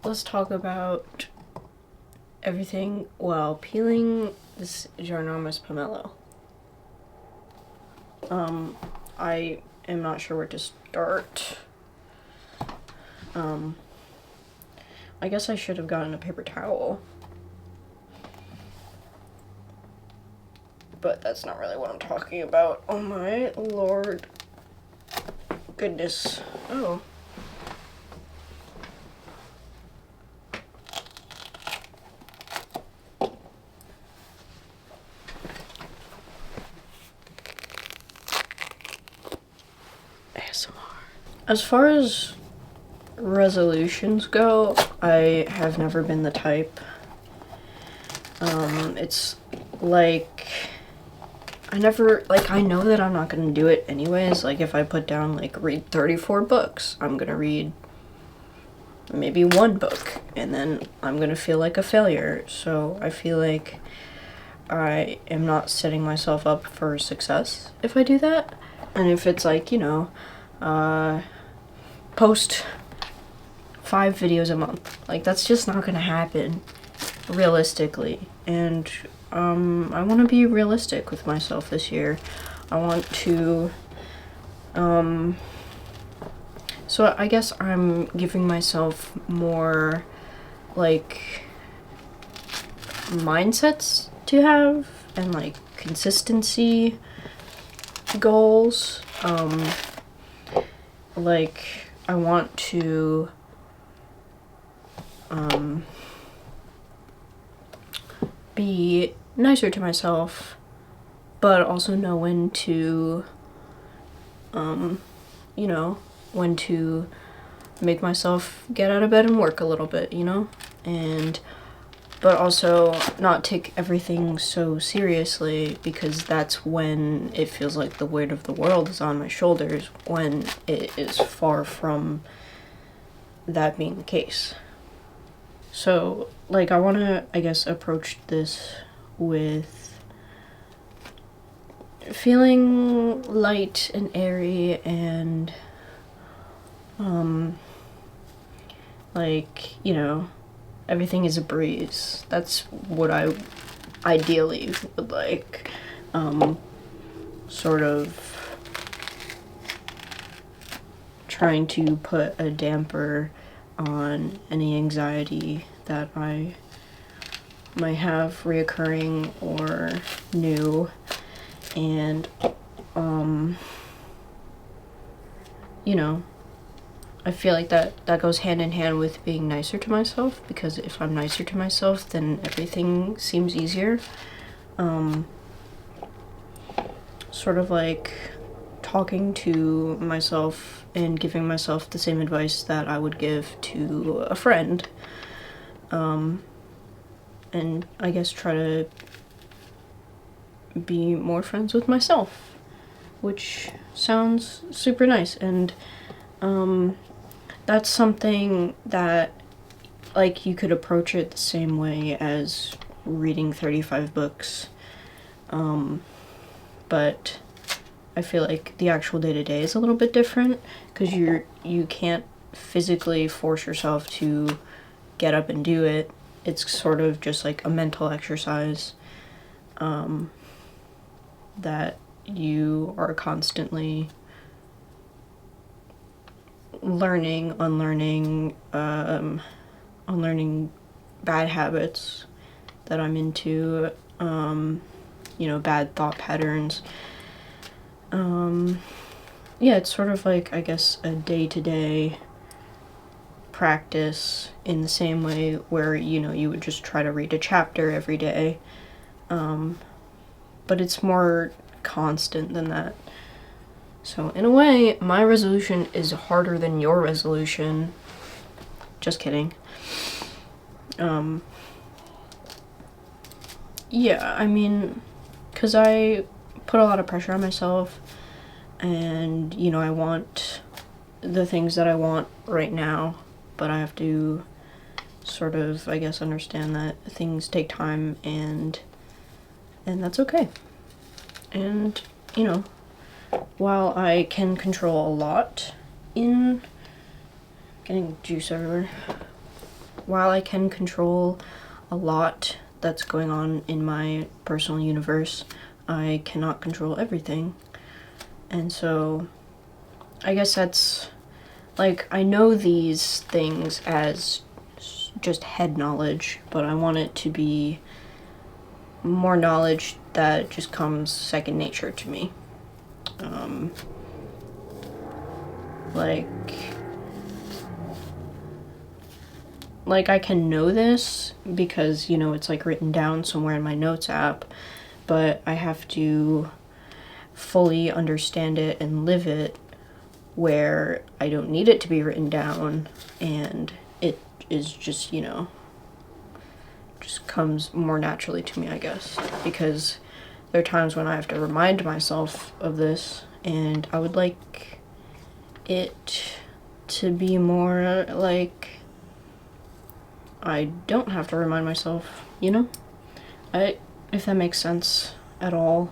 let's talk about everything while peeling this ginormous pomelo. I am not sure where to start. I guess I should have gotten a paper towel. But that's not really what I'm talking about. Oh my lord. Goodness. Oh. ASMR. As far as resolutions go, I have never been the type. It's like, I know that I'm not gonna do it anyways. Like, if I put down, like, read 34 books, I'm gonna read maybe one book, and then I'm gonna feel like a failure. So I feel like I am not setting myself up for success if I do that. And if it's like, you know, post 5 videos a month, like, that's just not gonna happen realistically. And I want to be realistic with myself this year. I want to so I guess I'm giving myself more like mindsets to have and like consistency goals. Like, I want to be nicer to myself, but also know when to, you know, when to make myself get out of bed and work a little bit, you know? But also not take everything so seriously, because that's when it feels like the weight of the world is on my shoulders, when it is far from that being the case. So, like, I want to, I guess, approach this with feeling light and airy and, like, you know, everything is a breeze. That's what I ideally would like. Sort of trying to put a damper on any anxiety that I might have reoccurring or new. And, you know, I feel like that goes hand in hand with being nicer to myself, because if I'm nicer to myself, then everything seems easier. Sort of like talking to myself and giving myself the same advice that I would give to a friend. And I guess try to be more friends with myself, which sounds super nice. And that's something that, like, you could approach it the same way as reading 35 books. But I feel like the actual day-to-day is a little bit different, because you can't physically force yourself to get up and do it. It's sort of just like a mental exercise that you are constantly learning, unlearning bad habits that I'm into, you know, bad thought patterns. Yeah, it's sort of like, I guess, a day-to-day practice, in the same way where, you know, you would just try to read a chapter every day. But it's more constant than that. So in a way, my resolution is harder than your resolution. Just kidding. Yeah, I mean, because I put a lot of pressure on myself, and, you know, I want the things that I want right now, but I have to sort of, I guess, understand that things take time, and that's okay. And, you know, while I can control a lot in getting juice everywhere, while I can control a lot that's going on in my personal universe, I cannot control everything. And so I guess that's, like, I know these things as just head knowledge, but I want it to be more knowledge that just comes second nature to me. Like I can know this because, you know, it's like written down somewhere in my notes app, but I have to fully understand it and live it where I don't need it to be written down, and it is just, you know, just comes more naturally to me, I guess, because there are times when I have to remind myself of this, and I would like it to be more like I don't have to remind myself, you know? If that makes sense at all.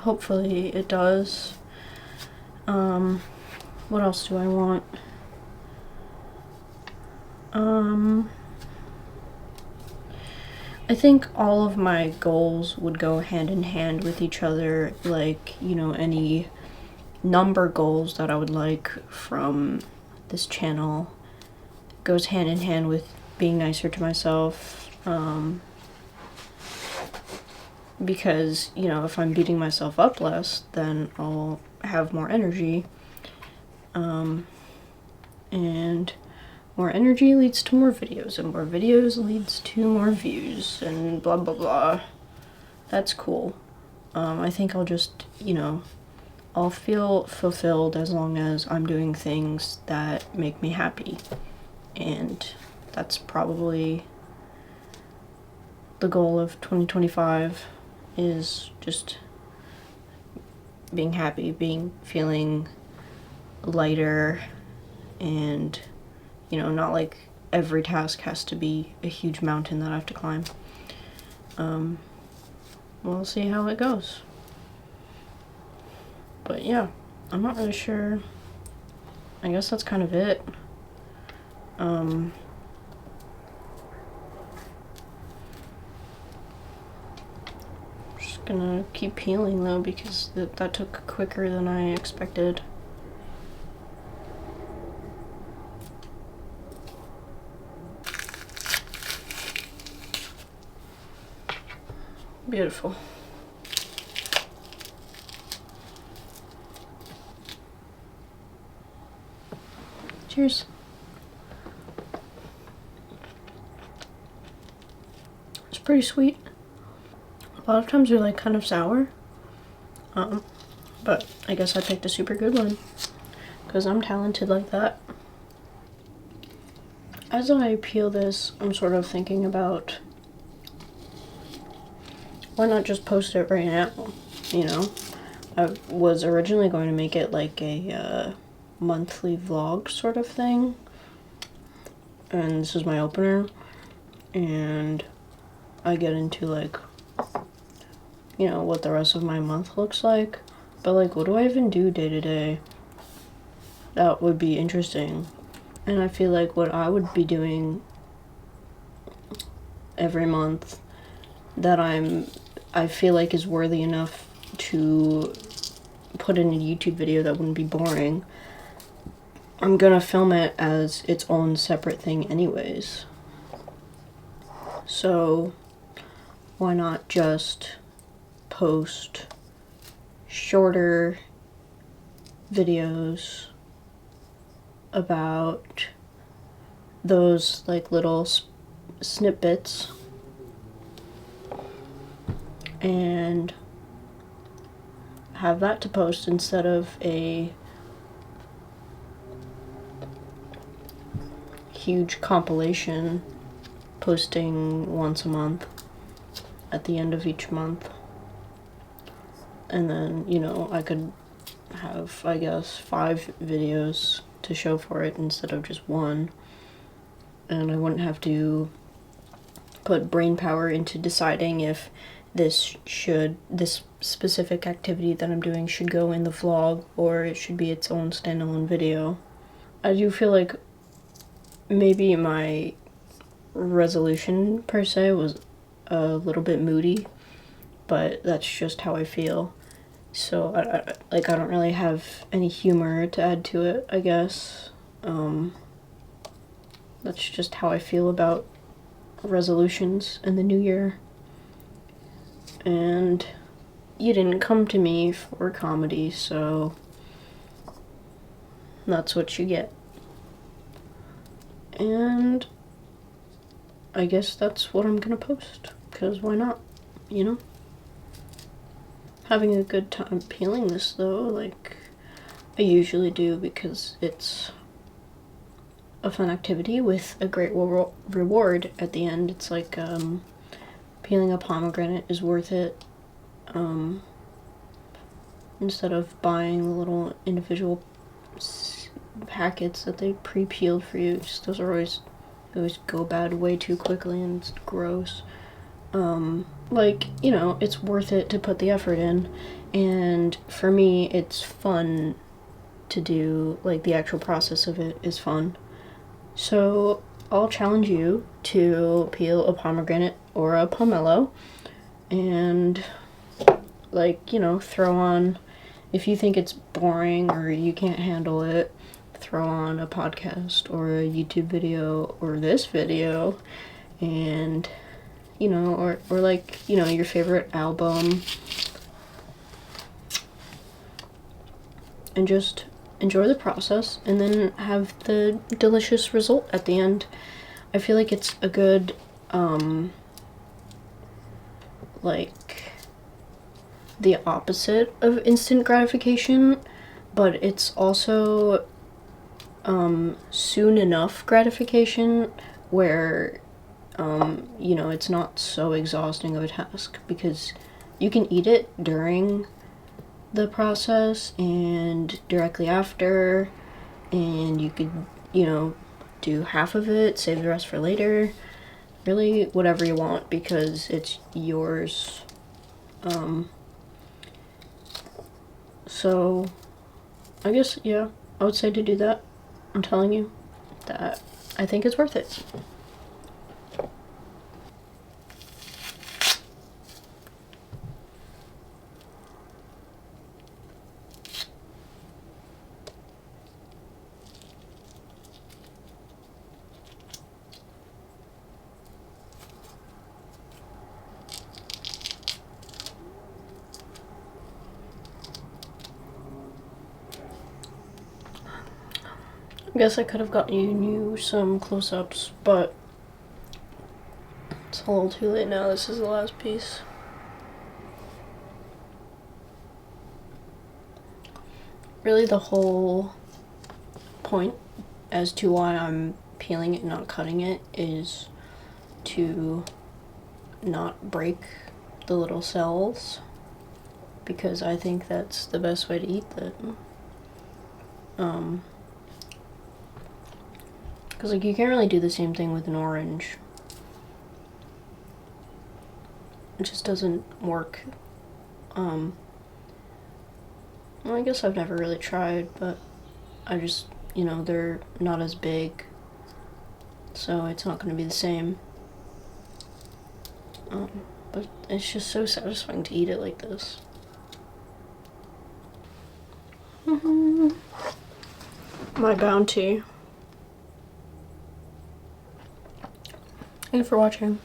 Hopefully it does. What else do I want? I think all of my goals would go hand in hand with each other, like, you know, any number goals that I would like from this channel goes hand in hand with being nicer to myself, because, you know, if I'm beating myself up less, then I'll have more energy, and more energy leads to more videos, and more videos leads to more views, and blah blah blah. That's cool. I think I'll just, you know, I'll feel fulfilled as long as I'm doing things that make me happy, and that's probably the goal of 2025, is just being happy, feeling lighter, and, you know, not like every task has to be a huge mountain that I have to climb. We'll see how it goes. But yeah, I'm not really sure. I guess that's kind of it. Just gonna keep peeling though, because that took quicker than I expected. Beautiful. Cheers. It's pretty sweet. A lot of times they're like kind of sour. But I guess I picked a super good one because I'm talented like that. As I peel this, I'm sort of thinking about why not just post it right now, you know? I was originally going to make it like a monthly vlog sort of thing, and this is my opener, and I get into like, you know, what the rest of my month looks like, but like, what do I even do day to day? That would be interesting. And I feel like what I would be doing every month that I feel like is worthy enough to put in a YouTube video that wouldn't be boring, I'm gonna film it as its own separate thing anyways. So why not just post shorter videos about those like little snippets, and have that to post instead of a huge compilation posting once a month at the end of each month. And then, you know, I could have, I guess, 5 videos to show for it instead of just one, and I wouldn't have to put brain power into deciding if this specific activity that I'm doing should go in the vlog or it should be its own standalone video. I do feel like maybe my resolution per se was a little bit moody, but that's just how I feel. So I don't really have any humor to add to it, I guess. That's just how I feel about resolutions in the new year. And you didn't come to me for comedy, so that's what you get. And I guess that's what I'm gonna post, because why not, you know? Having a good time peeling this though, like I usually do, because it's a fun activity with a great reward at the end. It's like peeling a pomegranate is worth it, instead of buying the little individual packets that they pre-peeled for you. Just those are always go bad way too quickly, and it's gross. Like, you know, it's worth it to put the effort in, and for me it's fun to do, like the actual process of it is fun. So I'll challenge you to peel a pomegranate or a pomelo, and like, you know, throw on, if you think it's boring or you can't handle it, throw on a podcast or a YouTube video or this video, and you know, or like, you know, your favorite album, and just enjoy the process and then have the delicious result at the end. I feel like it's a good like the opposite of instant gratification, but it's also soon enough gratification where you know, it's not so exhausting of a task, because you can eat it during the process and directly after, and you could, you know, do half of it, save the rest for later, really whatever you want, because it's yours. So I guess, yeah, I would say to do that. I'm telling you that I think it's worth it. I guess I could have gotten you some close-ups, but it's a little too late now. This is the last piece. Really, the whole point as to why I'm peeling it and not cutting it is to not break the little cells, because I think that's the best way to eat them. Because, like, you can't really do the same thing with an orange. It just doesn't work. Well, I guess I've never really tried, but I just, you know, they're not as big, so it's not going to be the same. But it's just so satisfying to eat it like this. My bounty. Thank you for watching.